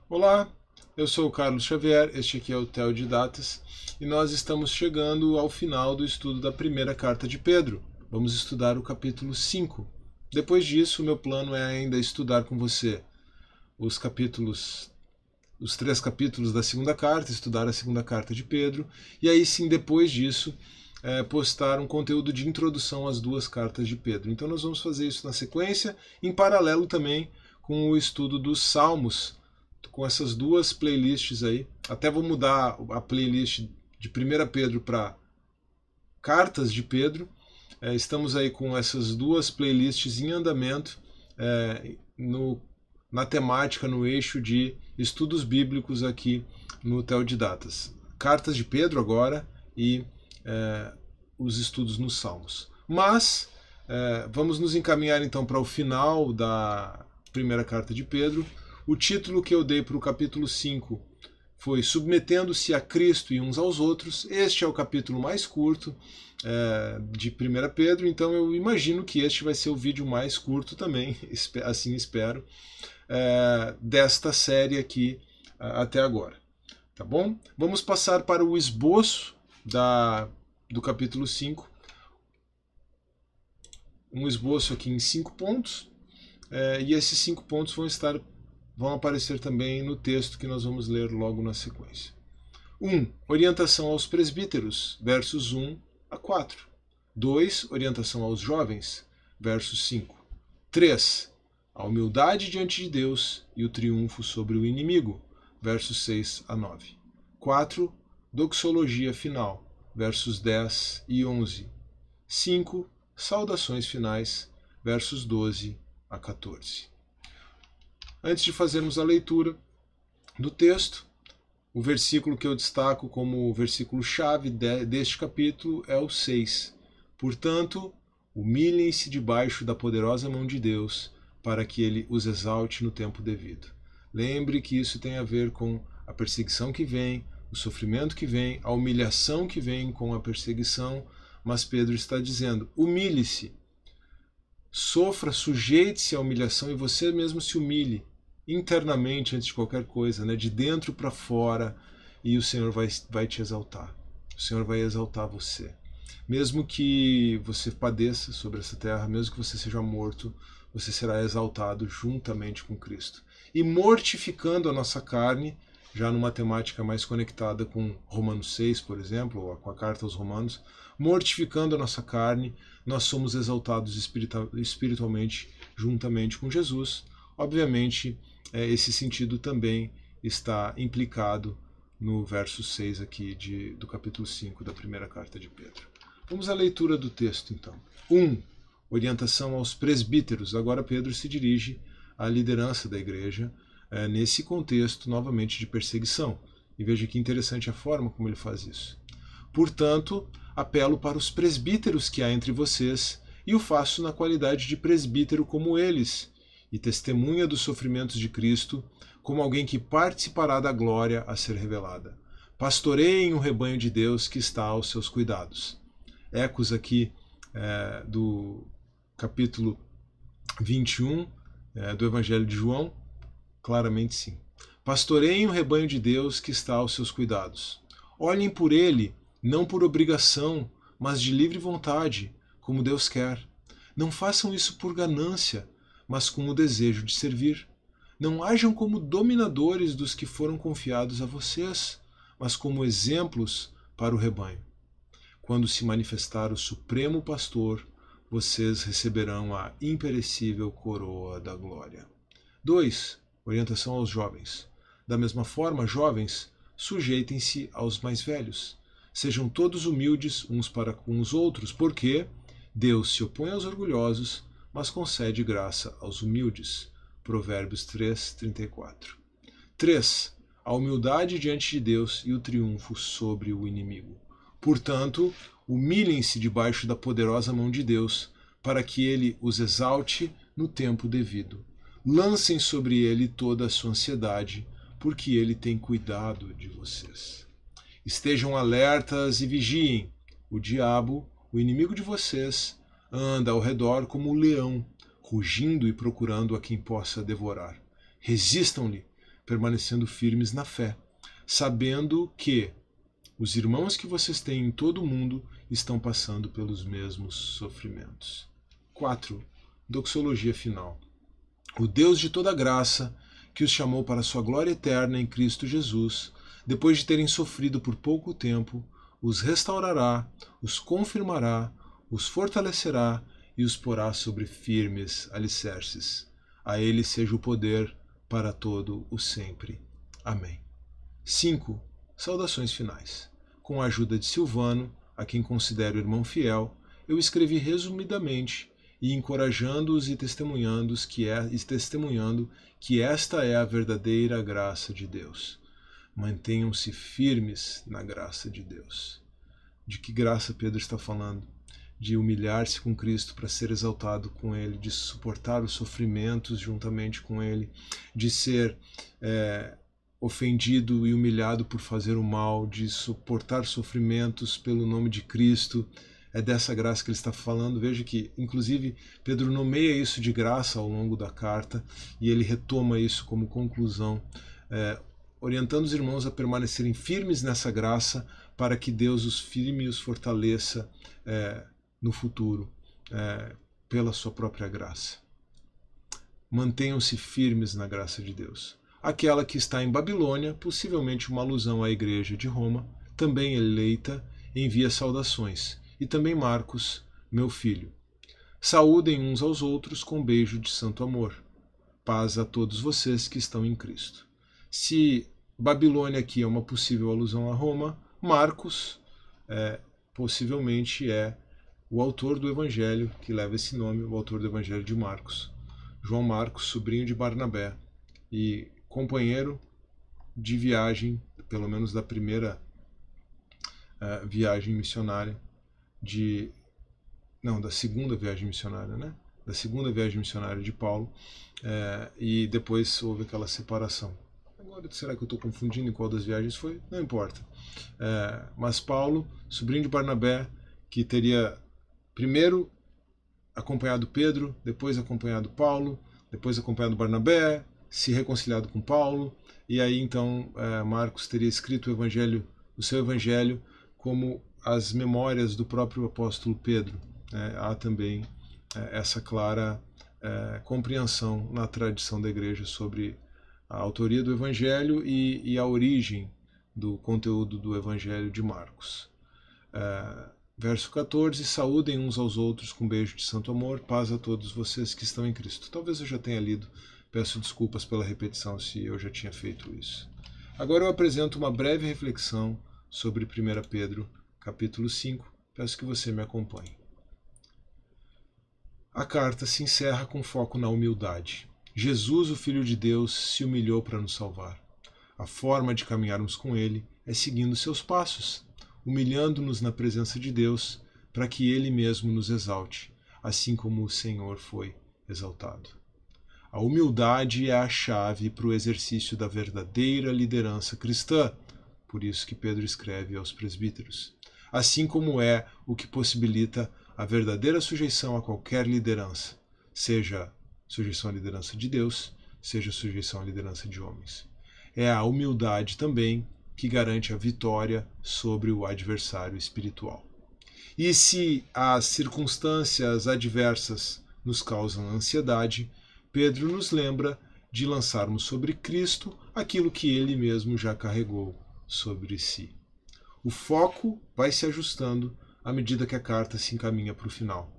Olá, eu sou o Carlos Xavier, este aqui é o Theo de Datas e nós estamos chegando ao final do estudo da primeira carta de Pedro. Vamos estudar o capítulo 5. Depois disso, o meu plano é ainda estudar com você os três capítulos da segunda carta, estudar a segunda carta de Pedro, e aí sim, depois disso, postar um conteúdo de introdução às duas cartas de Pedro. Então nós vamos fazer isso na sequência, em paralelo também com o estudo dos Salmos, com essas duas playlists aí. Até vou mudar a playlist de 1 Pedro para Cartas de Pedro. Estamos aí com essas duas playlists em andamento na temática, no eixo de estudos bíblicos aqui no Theo de Datas. Cartas de Pedro agora e os estudos nos Salmos. Mas vamos nos encaminhar então para o final da primeira carta de Pedro. O título que eu dei para o capítulo 5 foi Submetendo-se a Cristo e uns aos outros. Este é o capítulo mais curto de 1 Pedro, então eu imagino que este vai ser o vídeo mais curto também, assim espero, desta série aqui até agora. Tá bom? Vamos passar para o esboço do capítulo 5. Um esboço aqui em 5 pontos, e esses 5 pontos vão aparecer também no texto que nós vamos ler logo na sequência. 1. Orientação aos presbíteros, versos 1 a 4. 2. Orientação aos jovens, versos 5. 3. A humildade diante de Deus e o triunfo sobre o inimigo, versos 6 a 9. 4. Doxologia final, versos 10 e 11. 5. Saudações finais, versos 12 a 14. Antes de fazermos a leitura do texto, o versículo que eu destaco como o versículo-chave deste capítulo é o 6. Portanto, humilhem-se debaixo da poderosa mão de Deus, para que ele os exalte no tempo devido. Lembre que isso tem a ver com a perseguição que vem, o sofrimento que vem, a humilhação que vem com a perseguição, mas Pedro está dizendo, humilhe-se, sofra, sujeite-se à humilhação e você mesmo se humilhe internamente antes de qualquer coisa, de dentro para fora, e o Senhor vai te exaltar. O Senhor vai exaltar você. Mesmo que você padeça sobre essa terra, mesmo que você seja morto, você será exaltado juntamente com Cristo. E mortificando a nossa carne, já numa temática mais conectada com Romanos 6, por exemplo, ou com a carta aos Romanos, mortificando a nossa carne, nós somos exaltados espiritualmente juntamente com Jesus. Obviamente, esse sentido também está implicado no verso 6 aqui do capítulo 5 da primeira carta de Pedro. Vamos à leitura do texto, então. 1. Orientação aos presbíteros. Agora Pedro se dirige à liderança da igreja nesse contexto, novamente, de perseguição. E veja que interessante a forma como ele faz isso. Portanto, apelo para os presbíteros que há entre vocês, e o faço na qualidade de presbítero como eles, e testemunha dos sofrimentos de Cristo, como alguém que participará da glória a ser revelada. Pastoreiem o rebanho de Deus que está aos seus cuidados. Ecos aqui do capítulo 21 do Evangelho de João, claramente sim. Pastoreiem o rebanho de Deus que está aos seus cuidados. Olhem por ele, não por obrigação, mas de livre vontade, como Deus quer. Não façam isso por ganância, mas com o desejo de servir. Não hajam como dominadores dos que foram confiados a vocês, mas como exemplos para o rebanho. Quando se manifestar o Supremo Pastor, vocês receberão a imperecível coroa da glória. 2. Orientação aos jovens. Da mesma forma, jovens, sujeitem-se aos mais velhos. Sejam todos humildes uns para com os outros, porque Deus se opõe aos orgulhosos, mas concede graça aos humildes. Provérbios 3, 34. 3. A humildade diante de Deus e o triunfo sobre o inimigo. Portanto, humilhem-se debaixo da poderosa mão de Deus, para que ele os exalte no tempo devido. Lancem sobre ele toda a sua ansiedade, porque ele tem cuidado de vocês. Estejam alertas e vigiem. O diabo, o inimigo de vocês, anda ao redor como um leão, rugindo e procurando a quem possa devorar. Resistam-lhe, permanecendo firmes na fé, sabendo que os irmãos que vocês têm em todo o mundo estão passando pelos mesmos sofrimentos. 4. Doxologia final. O Deus de toda graça, que os chamou para a sua glória eterna em Cristo Jesus, depois de terem sofrido por pouco tempo, os restaurará, os confirmará, os fortalecerá e os porá sobre firmes alicerces. A ele seja o poder para todo o sempre. Amém. 5. Saudações finais. Com a ajuda de Silvano, a quem considero irmão fiel, eu escrevi resumidamente e encorajando-os e testemunhando que esta é a verdadeira graça de Deus. Mantenham-se firmes na graça de Deus. De que graça Pedro está falando? De humilhar-se com Cristo para ser exaltado com Ele, de suportar os sofrimentos juntamente com Ele, de ser ofendido e humilhado por fazer o mal, de suportar sofrimentos pelo nome de Cristo. É dessa graça que ele está falando. Veja que, inclusive, Pedro nomeia isso de graça ao longo da carta e ele retoma isso como conclusão, orientando os irmãos a permanecerem firmes nessa graça para que Deus os firme e os fortaleça no futuro, pela sua própria graça. Mantenham-se firmes na graça de Deus. Aquela que está em Babilônia, possivelmente uma alusão à igreja de Roma, também eleita, envia saudações. E também Marcos, meu filho. Saúdem uns aos outros com beijo de santo amor. Paz a todos vocês que estão em Cristo. Se Babilônia aqui é uma possível alusão a Roma, Marcos possivelmente é o autor do Evangelho que leva esse nome, o autor do Evangelho de Marcos. João Marcos, sobrinho de Barnabé e companheiro de viagem, pelo menos da primeira viagem missionária, da segunda viagem missionária, né? Da segunda viagem missionária de Paulo, e depois houve aquela separação. Agora, será que eu estou confundindo em qual das viagens foi? Não importa. Mas Paulo, sobrinho de Barnabé, que teria primeiro acompanhado Pedro, depois acompanhado Paulo, depois acompanhado Barnabé, se reconciliado com Paulo, e aí então Marcos teria escrito o seu evangelho como as memórias do próprio apóstolo Pedro. Há também essa clara compreensão na tradição da igreja sobre a autoria do evangelho e a origem do conteúdo do evangelho de Marcos. Verso 14, saúdem uns aos outros com beijo de santo amor, paz a todos vocês que estão em Cristo. Talvez eu já tenha lido, peço desculpas pela repetição se eu já tinha feito isso. Agora eu apresento uma breve reflexão sobre 1 Pedro, capítulo 5, peço que você me acompanhe. A carta se encerra com foco na humildade. Jesus, o Filho de Deus, se humilhou para nos salvar. A forma de caminharmos com Ele é seguindo seus passos, humilhando-nos na presença de Deus, para que Ele mesmo nos exalte, assim como o Senhor foi exaltado. A humildade é a chave para o exercício da verdadeira liderança cristã, por isso que Pedro escreve aos presbíteros. Assim como é o que possibilita a verdadeira sujeição a qualquer liderança, seja sujeição à liderança de Deus, seja sujeição à liderança de homens. É a humildade também que garante a vitória sobre o adversário espiritual. E se as circunstâncias adversas nos causam ansiedade, Pedro nos lembra de lançarmos sobre Cristo aquilo que ele mesmo já carregou sobre si. O foco vai se ajustando à medida que a carta se encaminha para o final.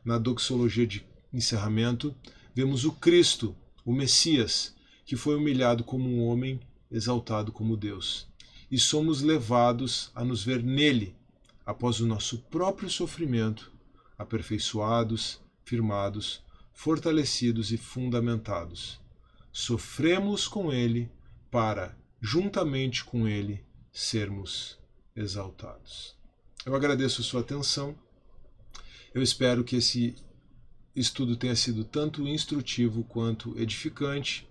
Na doxologia de encerramento, vemos o Cristo, o Messias, que foi humilhado como um homem, exaltado como Deus. E somos levados a nos ver nele, após o nosso próprio sofrimento, aperfeiçoados, firmados, fortalecidos e fundamentados. Sofremos com ele para, juntamente com ele, sermos exaltados. Eu agradeço a sua atenção. Eu espero que esse estudo tenha sido tanto instrutivo quanto edificante.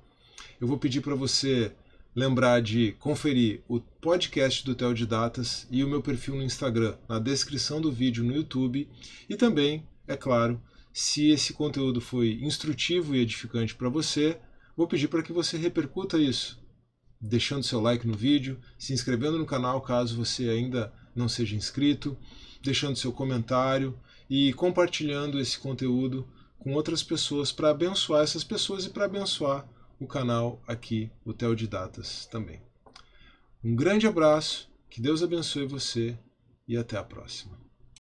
Eu vou pedir para você lembrar de conferir o podcast do Teodidatas e o meu perfil no Instagram, na descrição do vídeo no YouTube. E também, é claro, se esse conteúdo foi instrutivo e edificante para você, vou pedir para que você repercuta isso deixando seu like no vídeo, se inscrevendo no canal caso você ainda não seja inscrito, deixando seu comentário e compartilhando esse conteúdo com outras pessoas para abençoar essas pessoas e para abençoar o canal aqui, o Teodidatas também. Um grande abraço, que Deus abençoe você e até a próxima.